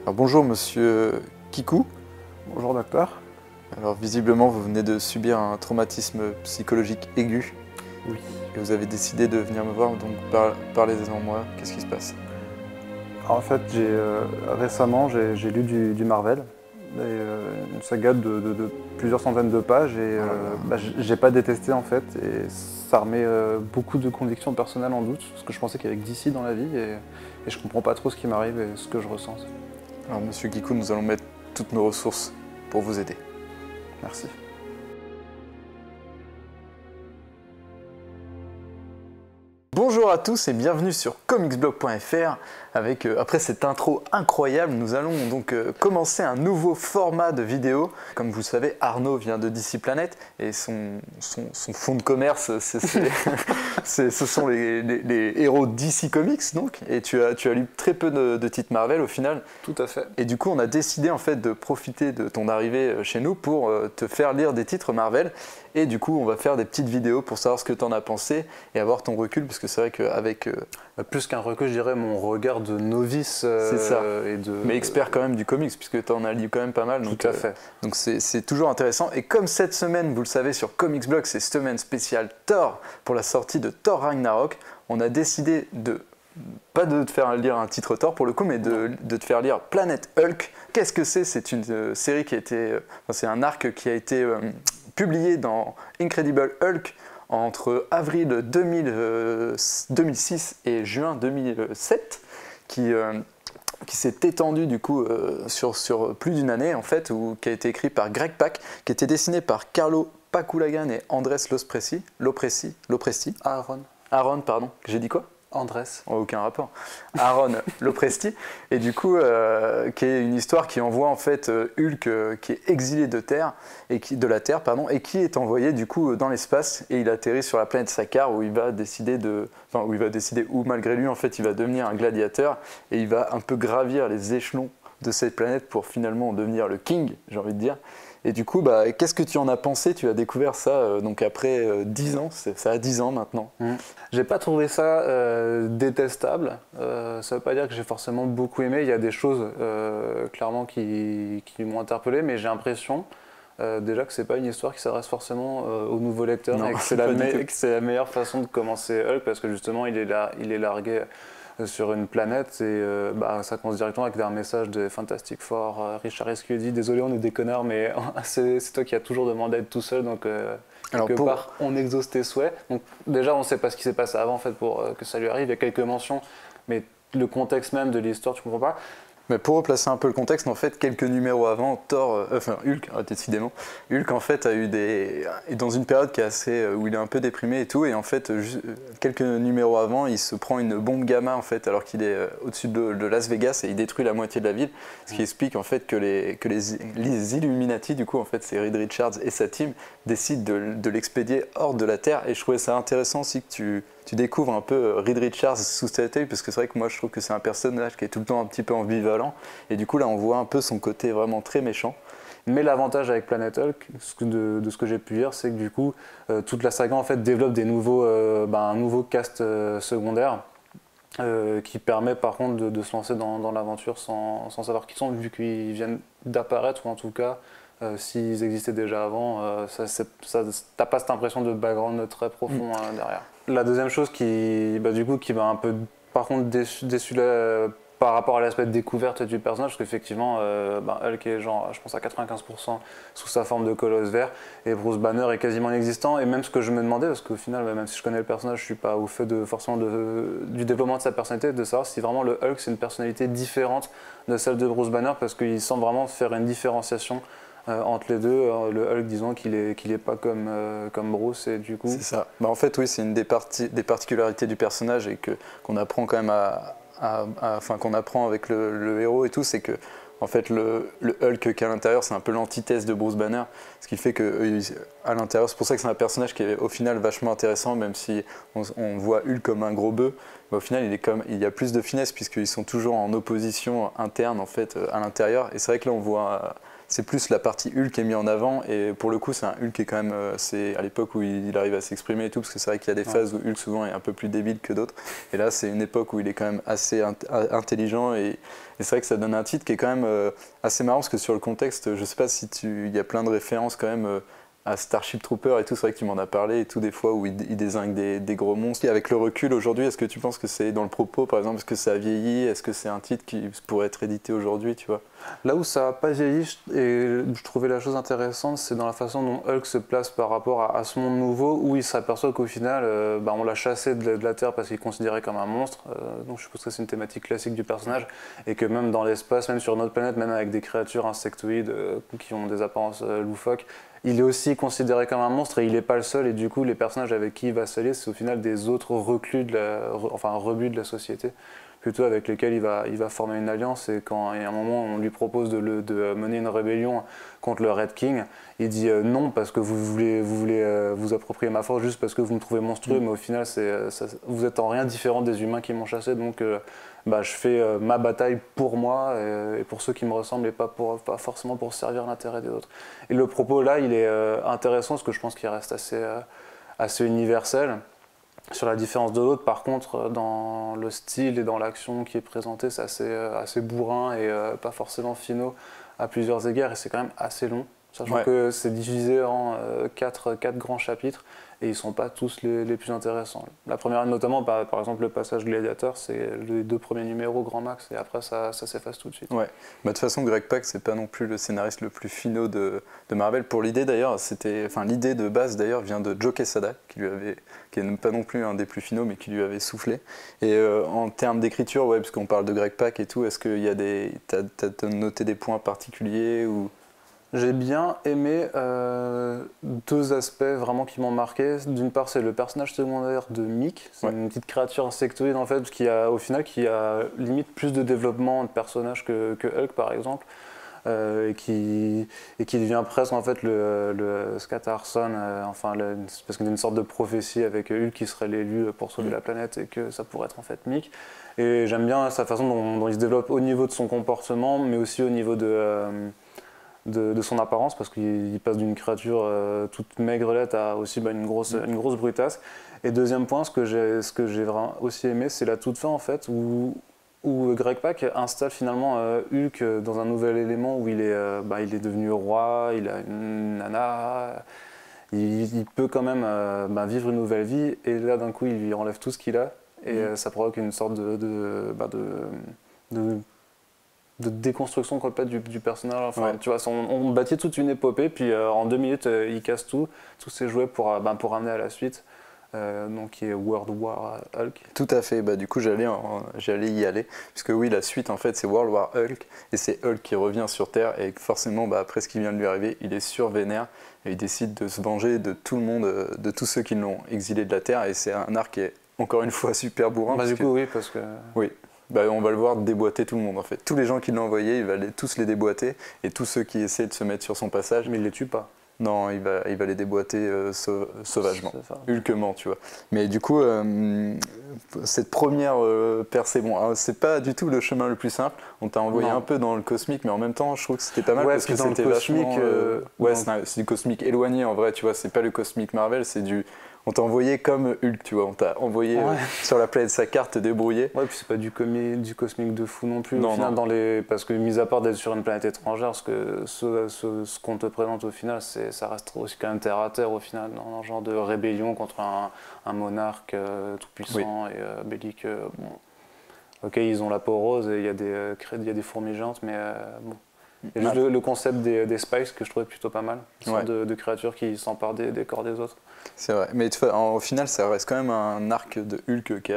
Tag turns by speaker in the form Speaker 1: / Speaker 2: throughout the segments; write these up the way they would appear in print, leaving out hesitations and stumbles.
Speaker 1: Alors, bonjour monsieur Kikou.
Speaker 2: Bonjour docteur.
Speaker 1: Alors visiblement vous venez de subir un traumatisme psychologique aigu.
Speaker 2: Oui.
Speaker 1: Et vous avez décidé de venir me voir, donc parlez-en moi, qu'est-ce qui se passe?
Speaker 2: En fait, récemment j'ai lu du Marvel, une saga de plusieurs centaines de pages et j'ai pas détesté en fait, et ça remet beaucoup de convictions personnelles en doute, parce que je pensais qu'il y avait que DC dans la vie et je comprends pas trop ce qui m'arrive et ce que je ressens.
Speaker 1: Alors monsieur Kikou, nous allons mettre toutes nos ressources pour vous aider.
Speaker 2: Merci.
Speaker 1: Bonjour à tous et bienvenue sur comicsblog.fr. Après cette intro incroyable, nous allons donc commencer un nouveau format de vidéo. Comme vous le savez, Arnaud vient de DC Planet et son fonds de commerce, ce sont les héros DC Comics donc. Et tu as lu très peu de titres Marvel au final.
Speaker 2: Tout à fait.
Speaker 1: Et du coup, on a décidé en fait de profiter de ton arrivée chez nous pour te faire lire des titres Marvel. Et du coup, on va faire des petites vidéos pour savoir ce que tu en as pensé et avoir ton recul, parce que c'est vrai qu'avec...
Speaker 2: Plus qu'un recul, je dirais mon regard de novice
Speaker 1: c'est ça. Mais
Speaker 2: mais
Speaker 1: expert quand même du comics, puisque tu en as lu quand même pas mal. Donc,
Speaker 2: tout à fait.
Speaker 1: Donc c'est toujours intéressant. Et comme cette semaine, vous le savez, sur Comics Blog, c'est semaine spéciale Thor, pour la sortie de Thor Ragnarok, on a décidé pas de te faire lire un titre Thor pour le coup, mais de te faire lire Planet Hulk. Qu'est-ce que c'est? C'est une série qui a été... c'est un arc qui a été publié dans Incredible Hulk entre avril 2006 et juin 2007, qui s'est étendu du coup sur plus d'une année en fait, qui a été écrit par Greg Pak, qui était dessiné par Carlo Paculagan et Andrés Lopresti. Aaron, pardon. J'ai dit quoi?
Speaker 2: Andrés.
Speaker 1: Aucun rapport. Aaron Lopresti, et du coup qui est une histoire qui envoie en fait Hulk qui est exilé de la Terre et qui est envoyé du coup dans l'espace, et il atterrit sur la planète Sakaar où il va décider où malgré lui en fait il va devenir un gladiateur, et il va un peu gravir les échelons de cette planète pour finalement devenir le King, j'ai envie de dire. Et du coup, qu'est-ce que tu en as pensé? Tu as découvert ça donc après 10 ans, ça a 10 ans maintenant.
Speaker 2: J'ai pas trouvé ça détestable, ça veut pas dire que j'ai forcément beaucoup aimé, il y a des choses clairement qui m'ont interpellé, mais j'ai l'impression déjà que c'est pas une histoire qui s'adresse forcément aux nouveaux lecteurs, et que c'est la meilleure façon de commencer Hulk, parce que justement il est largué sur une planète, et ça commence directement avec un message de Fantastic Four. Richard Esquieu dit: désolé, on est des connards, mais c'est toi qui as toujours demandé à être tout seul, donc quelque part on exauce tes souhaits. Donc déjà on sait pas ce qui s'est passé avant en fait pour que ça lui arrive. Il y a quelques mentions, mais le contexte même de l'histoire tu comprends pas.
Speaker 1: Mais pour replacer un peu le contexte, en fait, quelques numéros avant, Hulk, décidément, Hulk en fait est dans une période qui est assez, où il est un peu déprimé et tout, et en fait, quelques numéros avant, il se prend une bombe gamma en fait, alors qu'il est au-dessus de Las Vegas, et il détruit la moitié de la ville, ce qui explique en fait que les Illuminati, du coup, en fait, c'est Reed Richards et sa team, décident de l'expédier hors de la Terre. Et je trouvais ça intéressant aussi que tu découvres un peu Reed Richards sous cet œil, parce que c'est vrai que moi je trouve que c'est un personnage qui est tout le temps un petit peu ambivalent, et du coup là on voit un peu son côté vraiment très méchant.
Speaker 2: Mais l'avantage avec Planet Hulk, de ce que j'ai pu lire, c'est que du coup toute la saga en fait développe un nouveau cast secondaire qui permet par contre de se lancer dans l'aventure sans savoir qui sont, vu qu'ils viennent d'apparaître, ou en tout cas s'ils existaient déjà avant, t'as pas cette impression de background très profond derrière. La deuxième chose qui m'a un peu par contre déçu là, par rapport à l'aspect de découverte du personnage, parce qu'effectivement Hulk est genre, je pense, à 95% sous sa forme de colosse vert, et Bruce Banner est quasiment inexistant. Et même ce que je me demandais, parce qu'au final même si je connais le personnage, je suis pas au fait forcément du développement de sa personnalité, de savoir si vraiment le Hulk c'est une personnalité différente de celle de Bruce Banner, parce qu'il semble vraiment faire une différenciation entre les deux. Le Hulk, disons qu'il est pas comme Bruce, et du coup...
Speaker 1: C'est ça. En fait, oui, c'est une des particularités du personnage, et qu'on apprend quand même qu'on apprend avec le héros et tout, c'est que en fait le Hulk qui est à l'intérieur, c'est un peu l'antithèse de Bruce Banner, ce qui fait que à l'intérieur, c'est pour ça que c'est un personnage qui est au final vachement intéressant, même si on voit Hulk comme un gros bœuf. Au final il y a plus de finesse, puisqu'ils sont toujours en opposition interne en fait à l'intérieur, et c'est vrai que là on voit c'est plus la partie Hulk qui est mise en avant, et pour le coup c'est un Hulk qui est quand même, c'est à l'époque où il arrive à s'exprimer et tout, parce que c'est vrai qu'il y a des phases où Hulk souvent est un peu plus débile que d'autres, et là c'est une époque où il est quand même assez intelligent, et c'est vrai que ça donne un titre qui est quand même assez marrant, parce que sur le contexte, je sais pas si il y a plein de références quand même à Starship Trooper et tout, c'est vrai que tu m'en as parlé et tout, des fois où il dézingue des gros monstres. Et avec le recul aujourd'hui, est-ce que tu penses que c'est dans le propos, par exemple, est-ce que ça a vieilli, est-ce que c'est un titre qui pourrait être édité aujourd'hui, tu vois?
Speaker 2: Là où ça n'a pas vieilli, et je trouvais la chose intéressante, c'est dans la façon dont Hulk se place par rapport à ce monde nouveau, où il s'aperçoit qu'au final, on l'a chassé de la Terre parce qu'il est considéré comme un monstre, donc je suppose que c'est une thématique classique du personnage, et que même dans l'espace, même sur une autre planète, même avec des créatures insectoïdes qui ont des apparences loufoques, il est aussi considéré comme un monstre, et il n'est pas le seul, et du coup les personnages avec qui il va s'allier, c'est au final des autres reclus, rebuts de la société, plutôt avec lesquels il va former une alliance. Et quand il y a un moment on lui propose de mener une rébellion contre le Red King, il dit non parce que vous voulez vous approprier ma force juste parce que vous me trouvez monstrueux, mais au final vous êtes en rien différent des humains qui m'ont chassé, donc je fais ma bataille pour moi et pour ceux qui me ressemblent, et pas forcément pour servir l'intérêt des autres. Et le propos là il est intéressant, parce que je pense qu'il reste assez universel. Sur la différence de l'autre, par contre, dans le style et dans l'action qui est présentée, c'est assez bourrin et pas forcément finaux à plusieurs égards, et c'est quand même assez long, sachant que c'est divisé en quatre grands chapitres, et ils ne sont pas tous les plus intéressants. La première, notamment, par exemple, le passage Gladiator, c'est les 2 premiers numéros grand max, et après ça s'efface tout de suite.
Speaker 1: Ouais, de toute façon, Greg Pak, c'est pas non plus le scénariste le plus finaux de Marvel. Pour l'idée d'ailleurs, l'idée de base d'ailleurs vient de Joe Quesada, qui n'est pas non plus un des plus finaux, mais qui lui avait soufflé. Et en termes d'écriture, ouais, parce qu'on parle de Greg Pak et tout, est-ce qu'il y a t'as noté des points particuliers ou...
Speaker 2: J'ai bien aimé 2 aspects vraiment qui m'ont marqué. D'une part, c'est le personnage secondaire de Mick. C'est une petite créature insectoïde en fait, qui a limite plus de développement de personnage que Hulk par exemple, et qui devient presque en fait le Scatterson, parce qu'il y a une sorte de prophétie avec Hulk qui serait l'élu pour sauver la planète, et que ça pourrait être en fait Mick. Et j'aime bien sa façon dont il se développe au niveau de son comportement, mais aussi au niveau de son apparence, parce qu'il passe d'une créature toute maigrelette à aussi une grosse brutasse. Et deuxième point, ce que j'ai vraiment aussi aimé, c'est la toute fin en fait, où Greg Pak installe finalement Hulk dans un nouvel élément où il est devenu roi, il a une nana, il peut quand même vivre une nouvelle vie, et là d'un coup il lui enlève tout ce qu'il a, et ça provoque une sorte de déconstruction complète du personnage. Tu vois, on bâtit toute une épopée, puis en 2 minutes, il casse tous ses jouets pour amener à la suite, donc qui est World War Hulk.
Speaker 1: Tout à fait, du coup j'allais y aller, puisque oui, la suite en fait c'est World War Hulk, et c'est Hulk qui revient sur Terre, et forcément après ce qui vient de lui arriver, il est survénère, et il décide de se venger de tout le monde, de tous ceux qui l'ont exilé de la Terre, et c'est un arc qui est encore une fois super bourrin.
Speaker 2: Oui, parce que...
Speaker 1: Oui. On va le voir déboîter tout le monde en fait. Tous les gens qui l'ont envoyé, il va tous les déboîter, et tous ceux qui essaient de se mettre sur son passage.
Speaker 2: Mais il les tue pas.
Speaker 1: Non, il va les déboîter sauvagement, hulquement, tu vois. Mais du coup, cette première percée, c'est pas du tout le chemin le plus simple. On t'a envoyé un peu dans le cosmique, mais en même temps, je trouve que c'était pas mal, parce que c'était vachement... c'est du cosmique éloigné en vrai, tu vois. C'est pas le cosmique Marvel, c'est du... On t'a envoyé comme Hulk, tu vois, on t'a envoyé sur la planète sa carte, te débrouiller.
Speaker 2: Ouais, puis c'est pas du cosmique de fou non plus, au final, parce que mis à part d'être sur une planète étrangère, ce qu'on te présente au final, ça reste aussi quand même terre à terre au final, dans un genre de rébellion contre un monarque tout puissant et belliqueux. Ok, ils ont la peau rose et il y a des fourmis géantes, mais bon. Il y a juste le concept des Spice que je trouvais plutôt pas mal, de créatures qui s'emparent des corps des autres.
Speaker 1: C'est vrai, mais au final ça reste quand même un arc de Hulk qui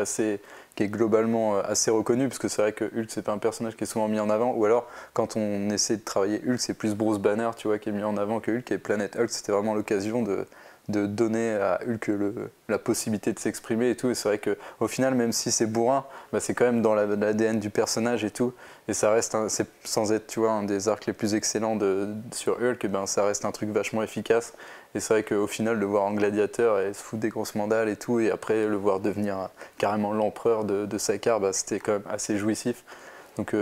Speaker 1: est globalement assez reconnu, parce que c'est vrai que Hulk c'est pas un personnage qui est souvent mis en avant, ou alors quand on essaie de travailler Hulk c'est plus Bruce Banner, tu vois, qui est mis en avant que Hulk, et Planet Hulk c'était vraiment l'occasion de donner à Hulk la possibilité de s'exprimer et tout, et c'est vrai qu'au final même si c'est bourrin, c'est quand même dans l'ADN du personnage et tout, et ça reste sans être, tu vois, un des arcs les plus excellents sur Hulk, ça reste un truc vachement efficace, et c'est vrai qu'au final le voir en gladiateur et se foutre des grosses mandales et tout, et après le voir devenir carrément l'empereur de Sakaar, c'était quand même assez jouissif. Donc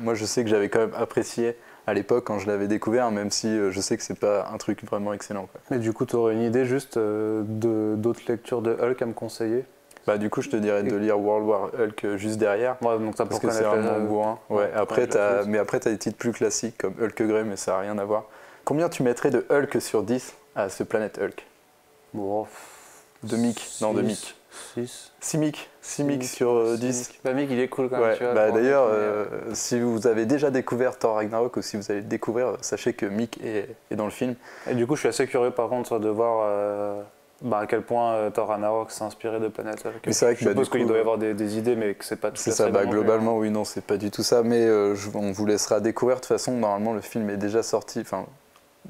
Speaker 1: moi je sais que j'avais quand même apprécié à l'époque quand je l'avais découvert, même si je sais que c'est pas un truc vraiment excellent, quoi.
Speaker 2: Et du coup, tu aurais une idée juste d'autres lectures de Hulk à me conseiller?
Speaker 1: Bah du coup je te dirais de lire World War Hulk juste derrière,
Speaker 2: Ouais, donc t'as
Speaker 1: parce
Speaker 2: pour
Speaker 1: que c'est
Speaker 2: connaître
Speaker 1: vraiment bourrin. Ouais, après
Speaker 2: t'as
Speaker 1: mais après t'as des titres plus classiques comme Hulk Grey, mais ça n'a rien à voir. Combien tu mettrais de Hulk sur 10 à ce Planète Hulk?
Speaker 2: Bon,
Speaker 1: De Mick, non de Mick.
Speaker 2: 6.
Speaker 1: 6 Mick sur 10.
Speaker 2: Bah, Mick, il est cool quand même,
Speaker 1: Ouais,
Speaker 2: tu vois.
Speaker 1: bah
Speaker 2: pour
Speaker 1: d'ailleurs,
Speaker 2: Mick,
Speaker 1: si vous avez déjà découvert Thor Ragnarok ou si vous allez le découvrir, sachez que Mick est dans le film.
Speaker 2: Et du coup, je suis assez curieux par contre de voir à quel point Thor Ragnarok s'est inspiré de Planet Hulk.
Speaker 1: Mais c'est vrai que,
Speaker 2: je suppose
Speaker 1: du coup,
Speaker 2: qu'il doit y avoir des idées, mais que c'est pas tout
Speaker 1: C'est
Speaker 2: à
Speaker 1: ça,
Speaker 2: fait
Speaker 1: bah
Speaker 2: non plus,
Speaker 1: globalement,
Speaker 2: hein.
Speaker 1: oui, non, c'est pas du tout ça, mais on vous laissera découvrir. De toute façon, normalement, le film est déjà sorti. Enfin,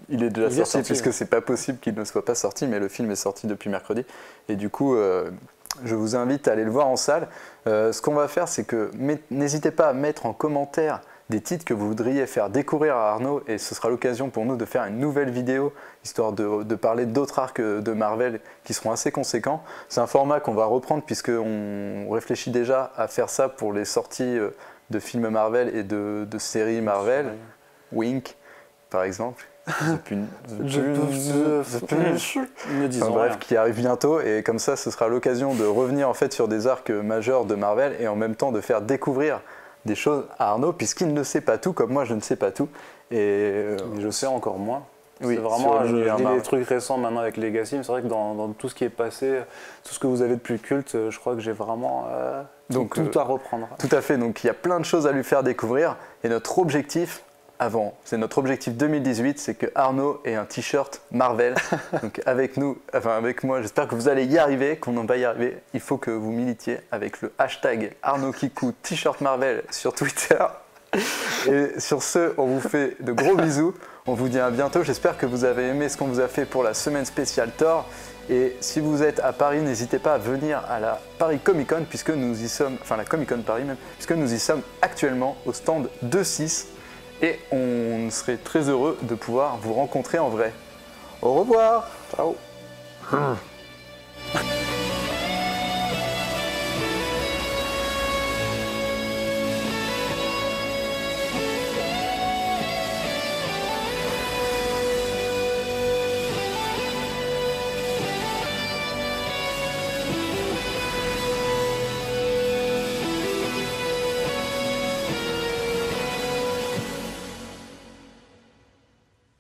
Speaker 1: il est déjà sorti, puisque
Speaker 2: ouais.
Speaker 1: c'est pas possible qu'il ne soit pas sorti, mais le film est sorti depuis mercredi. Et du coup, je vous invite à aller le voir en salle. Ce qu'on va faire, c'est que n'hésitez pas à mettre en commentaire des titres que vous voudriez faire découvrir à Arnaud, et ce sera l'occasion pour nous de faire une nouvelle vidéo, histoire de parler d'autres arcs de Marvel qui seront assez conséquents. C'est un format qu'on va reprendre, puisqu'on réfléchit déjà à faire ça pour les sorties de films Marvel et de séries Marvel. Wink, par exemple.
Speaker 2: Ne disons
Speaker 1: Bref,
Speaker 2: rien.
Speaker 1: qui arrive bientôt, et comme ça ce sera l'occasion de revenir en fait sur des arcs majeurs de Marvel et en même temps de faire découvrir des choses à Arnaud, puisqu'il ne sait pas tout comme moi je ne sais pas tout, et
Speaker 2: Mais je sais encore moins.
Speaker 1: oui,
Speaker 2: C'est vraiment,
Speaker 1: sur
Speaker 2: je
Speaker 1: l'univers
Speaker 2: lis
Speaker 1: Marvel.
Speaker 2: les trucs récents maintenant avec Legacy, mais c'est vrai que dans tout ce qui est passé, tout ce que vous avez de plus culte, je crois que j'ai vraiment
Speaker 1: Donc,
Speaker 2: tout à reprendre.
Speaker 1: Tout à fait, donc il y a plein de choses à lui faire découvrir, et notre objectif, c'est notre objectif 2018, c'est que Arnaud ait un t-shirt Marvel. Donc avec nous, enfin avec moi, j'espère que vous allez y arriver, qu'on en va y arriver. Il faut que vous militiez avec le hashtag Arnaud Kikou t-shirt Marvel sur Twitter. Et sur ce, on vous fait de gros bisous. On vous dit à bientôt. J'espère que vous avez aimé ce qu'on vous a fait pour la semaine spéciale Thor. Et si vous êtes à Paris, n'hésitez pas à venir à la Paris Comic Con, puisque nous y sommes, enfin la Comic Con Paris même, puisque nous y sommes actuellement au stand 2.6. Et on serait très heureux de pouvoir vous rencontrer en vrai. Au revoir.
Speaker 2: Ciao.